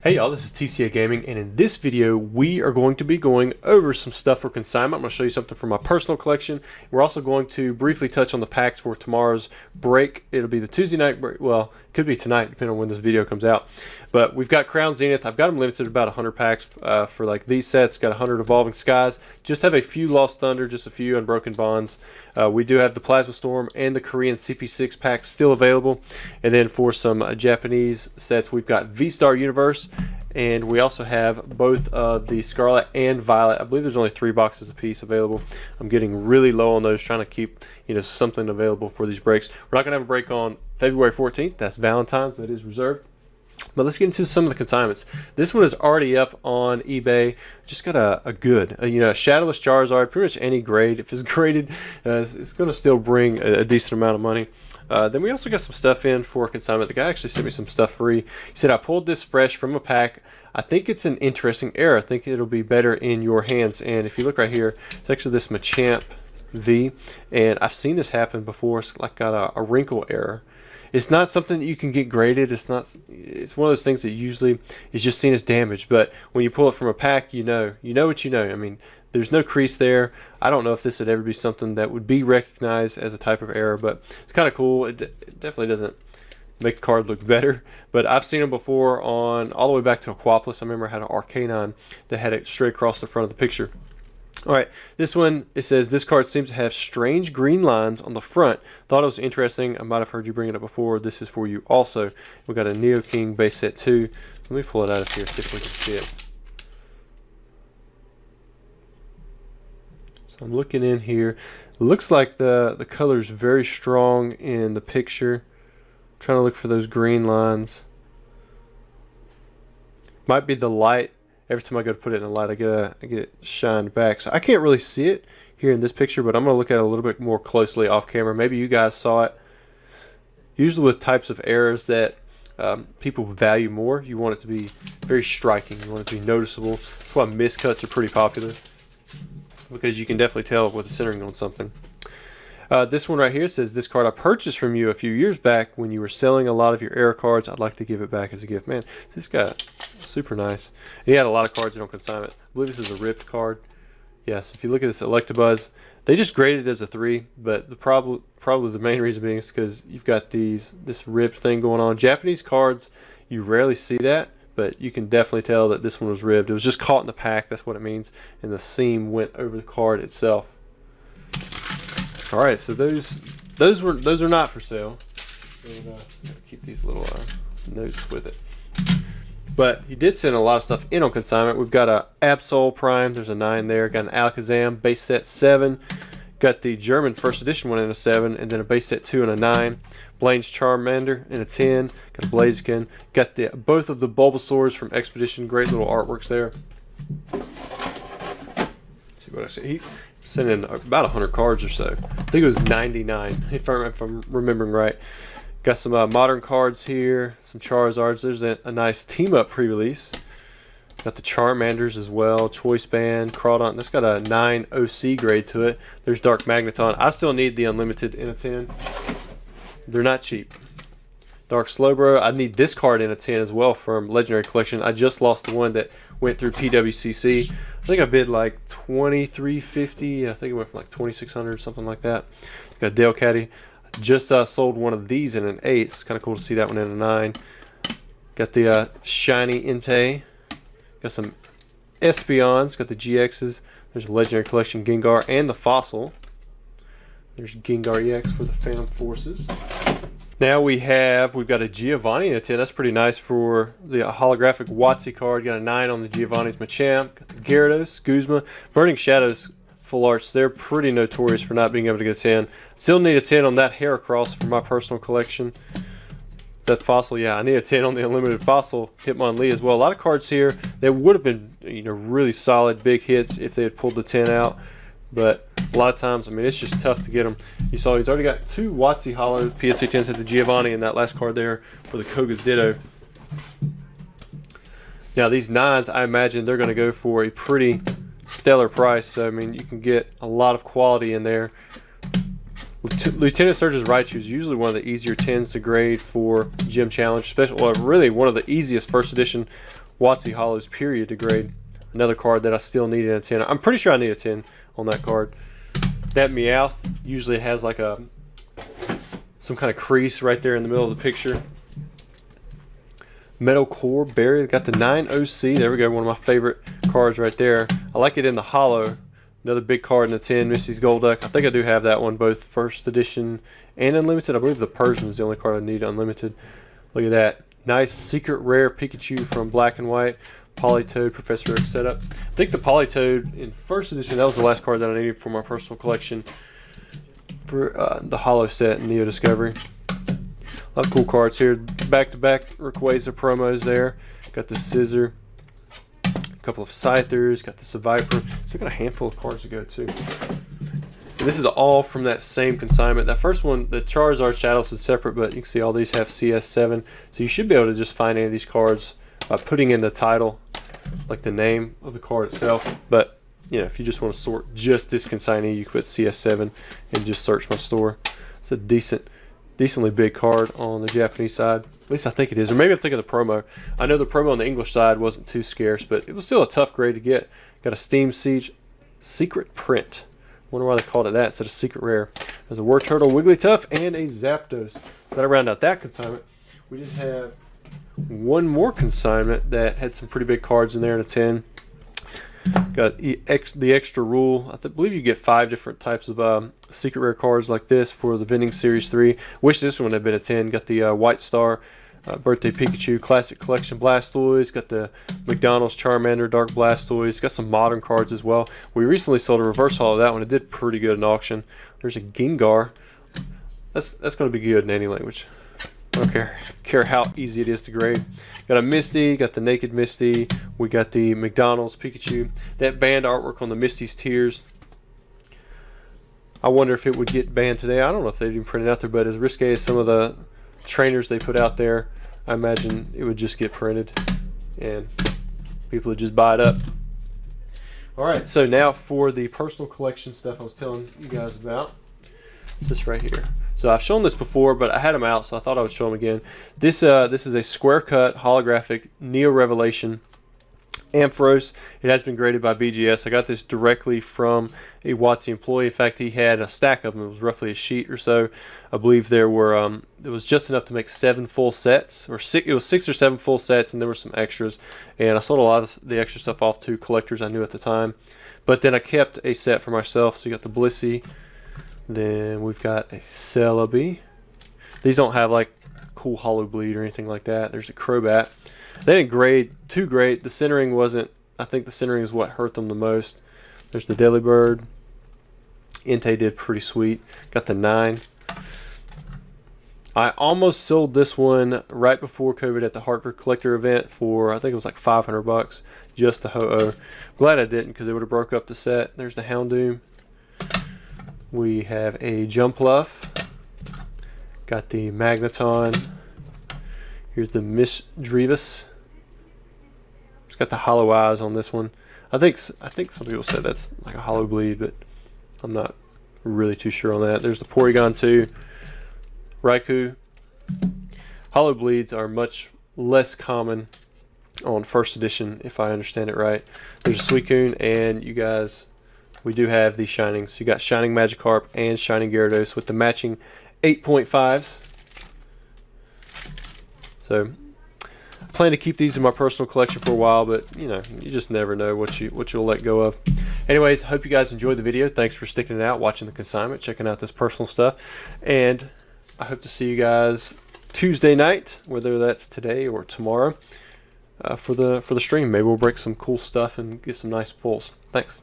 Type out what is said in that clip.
Hey y'all, this is TCA Gaming, and in this video we are going to be going over some stuff for consignment. I'm going to show you something from my personal collection. We're also going to briefly touch on the packs for tomorrow's break. It'll be the Tuesday night break. Well, it could be tonight depending on when this video comes out. But we've got Crown Zenith. I've got them limited to about 100 packs for like these sets. Got 100 Evolving Skies. Just have a few Lost Thunder, just a few Unbroken Bonds. We do have the Plasma Storm and the Korean CP6 packs still available. And then for some Japanese sets, we've got V-Star Universe. And we also have both of the Scarlet and Violet. I believe there's only 3 boxes a piece available. I'm getting really low on those, trying to keep something available for these breaks. We're not going to have a break on February 14th. That's Valentine's. That is reserved. But let's get into some of the consignments. This one is already up on eBay. Just got a good, a Shadowless Charizard. Pretty much any grade. If it's graded, it's going to still bring a decent amount of money. Then we also got some stuff in for consignment. The guy actually sent me some stuff free. He said, I pulled this fresh from a pack. I think it's an interesting error. I think it'll be better in your hands. And if you look right here, it's actually this Machamp V. And I've seen this happen before. It's like got a wrinkle error. It's not something that you can get graded. It's one of those things that usually is just seen as damage. But when you pull it from a pack, you know what you know. I mean, there's no crease there. I don't know if this would ever be something that would be recognized as a type of error, but it's kind of cool. It definitely doesn't make the card look better, but I've seen them before on all the way back to Aquapolis. I remember I had an Arcanine that had it straight across the front of the picture. All right, this one, it says, this card seems to have strange green lines on the front. Thought it was interesting. I might have heard you bring it up before. This is for you also. We got a Neo King base set 2. Let me pull it out of here, see if we can see it. So I'm looking in here. It looks like the color is very strong in the picture. I'm trying to look for those green lines. Might be the light. Every time I go to put it in the light, I get it shined back. So I can't really see it here in this picture, but I'm going to look at it a little bit more closely off camera. Maybe you guys saw it. Usually with types of errors that people value more, you want it to be very striking. You want it to be noticeable. That's why miscuts are pretty popular, because you can definitely tell with the centering on something. This one right here says, this card I purchased from you a few years back when you were selling a lot of your error cards. I'd like to give it back as a gift. Man, this guy, super nice. And he had a lot of cards in on consignment. I believe this is a ripped card. Yes, if you look at this Electabuzz, they just graded it as a 3, but probably the main reason being is because you've got this ripped thing going on. Japanese cards, you rarely see that, but you can definitely tell that this one was ribbed. It was just caught in the pack, that's what it means, and the seam went over the card itself. All right, so those are not for sale. So, keep these little notes with it. But he did send a lot of stuff in on consignment. We've got a Absol Prime. There's a 9 there. Got an Alakazam base set 7. Got the German first edition one in a 7, and then a base set 2 and a 9. Blaine's Charmander in a 10. Got a Blaziken. Got both of the Bulbasaurs from Expedition. Great little artworks there. Let's see what I see. He sent in about 100 cards or so. I think it was 99 if I'm remembering right. Got some modern cards here, some Charizards. There's a nice team-up pre-release. Got the Charmanders as well, Choice Band, Crawdon. That's got a 9 OC grade to it. There's Dark Magneton. I still need the Unlimited in a 10. They're not cheap. Dark Slowbro. I need this card in a 10 as well from Legendary Collection. I just lost the one that went through PWCC. I think I bid like $23.50. I think it went for like $2,600, something like that. Got Dale Caddy. Just sold one of these in an 8. It's kind of cool to see that one in a 9. Got the shiny Entei. Got some Espeons. Got the GXs. There's a Legendary Collection Gengar and the Fossil. There's Gengar EX for the Phantom Forces. Now we've got a Giovanni in a 10. That's pretty nice for the holographic WotC card. Got a 9 on the Giovanni's Machamp. Got the Gyarados, Guzma, Burning Shadows full arts. They're pretty notorious for not being able to get a 10. Still need a 10 on that Heracross for my personal collection. That Fossil, yeah, I need a 10 on the Unlimited Fossil Hitmonlee as well. A lot of cards here that would have been really solid big hits if they had pulled the 10 out. But a lot of times, I mean, it's just tough to get them. You saw he's already got 2 WotC Hollow PSA 10s at the Giovanni and that last card there for the Koga's Ditto. Now these 9s, I imagine they're going to go for a pretty stellar price. So I mean, you can get a lot of quality in there. Lieutenant Surge's Raichu is usually one of the easier 10s to grade for Gym Challenge, especially, well, really one of the easiest first edition WotC Hollows period to grade. Another card that I still need in a 10. I'm pretty sure I need a 10 on that card. That Meowth usually has like some kind of crease right there in the middle of the picture. Metal Core Berry, got the 9 OC. There we go, one of my favorite cards right there. I like it in the hollow. Another big card in the 10, Misty's Golduck. I think I do have that one, both first edition and unlimited. I believe the Persian is the only card I need unlimited. Look at that. Nice secret rare Pikachu from Black and White. Politoed Professor Oak setup. I think the Politoed in first edition, that was the last card that I needed for my personal collection for the hollow set in Neo Discovery. A lot of cool cards here. Back-to-back Rayquaza promos there. Got the Scizor. A couple of Scythers. Got the Seviper. Still got a handful of cards to go too. And this is all from that same consignment. That first one, the Charizard Shadows is separate, but you can see all these have CS7. So you should be able to just find any of these cards by putting in the title, like the name of the card itself. But you know, if you just want to sort just this consignee, you can put CS7 and just search my store. It's a decently big card on the Japanese side. At least I think it is. Or maybe I'm thinking the promo. I know the promo on the English side wasn't too scarce, but it was still a tough grade to get. Got a Steam Siege Secret Print. Wonder why they called it that instead of Secret Rare. There's a Wartortle, Wigglytuff, and a Zapdos. So that'll round out that consignment. We did have one more consignment that had some pretty big cards in there in a 10. Got the extra rule. I believe you get 5 different types of secret rare cards like this for the Vending Series 3. Wish this one had been a 10. Got the White Star Birthday Pikachu Classic Collection Blastoise. Got the McDonald's Charmander Dark Blastoise. Got some modern cards as well. We recently sold a reverse haul of that one. It did pretty good in auction. There's a Gengar. That's going to be good in any language. I don't care how easy it is to grade. Got a Misty, got the Naked Misty. We got the McDonald's Pikachu. That banned artwork on the Misty's Tears. I wonder if it would get banned today. I don't know if they'd even print it out there, but as risque as some of the trainers they put out there, I imagine it would just get printed and people would just buy it up. Alright, so now for the personal collection stuff I was telling you guys about. It's this right here. So I've shown this before, but I had them out, so I thought I would show them again. This is a square cut holographic Neo Revelation Ampharos. It has been graded by BGS. I got this directly from a WotC employee. In fact, he had a stack of them. It was roughly a sheet or so. I believe there were it was just enough to make 7 full sets, or it was 6 or 7 full sets, and there were some extras. And I sold a lot of the extra stuff off to collectors I knew at the time. But then I kept a set for myself. So you got the Blissey. Then we've got a Celebi. These don't have like cool hollow bleed or anything like that. There's a Crobat. They didn't grade too great. The centering wasn't, I think the centering is what hurt them the most. There's the Delibird. Entei did pretty sweet. Got the 9. I almost sold this one right before COVID at the Hartford Collector event for, I think it was like $500, just the Ho-Oh. Glad I didn't because it would have broke up the set. There's the Houndoom. We have a Jumpluff. Got the Magneton. Here's the Miss Drevis. It's got the hollow eyes on this one. I think some people said that's like a hollow bleed, but I'm not really too sure on that. There's the Porygon 2. Raikou. Hollow bleeds are much less common on first edition, if I understand it right. There's a Suicune, and you guys, we do have these Shinings. You got Shining Magikarp and Shining Gyarados with the matching 8.5s. So I plan to keep these in my personal collection for a while, but you know, you just never know what you'll let go of. Anyways, hope you guys enjoyed the video. Thanks for sticking it out, watching the consignment, checking out this personal stuff, and I hope to see you guys Tuesday night, whether that's today or tomorrow, for the stream. Maybe we'll break some cool stuff and get some nice pulls. Thanks.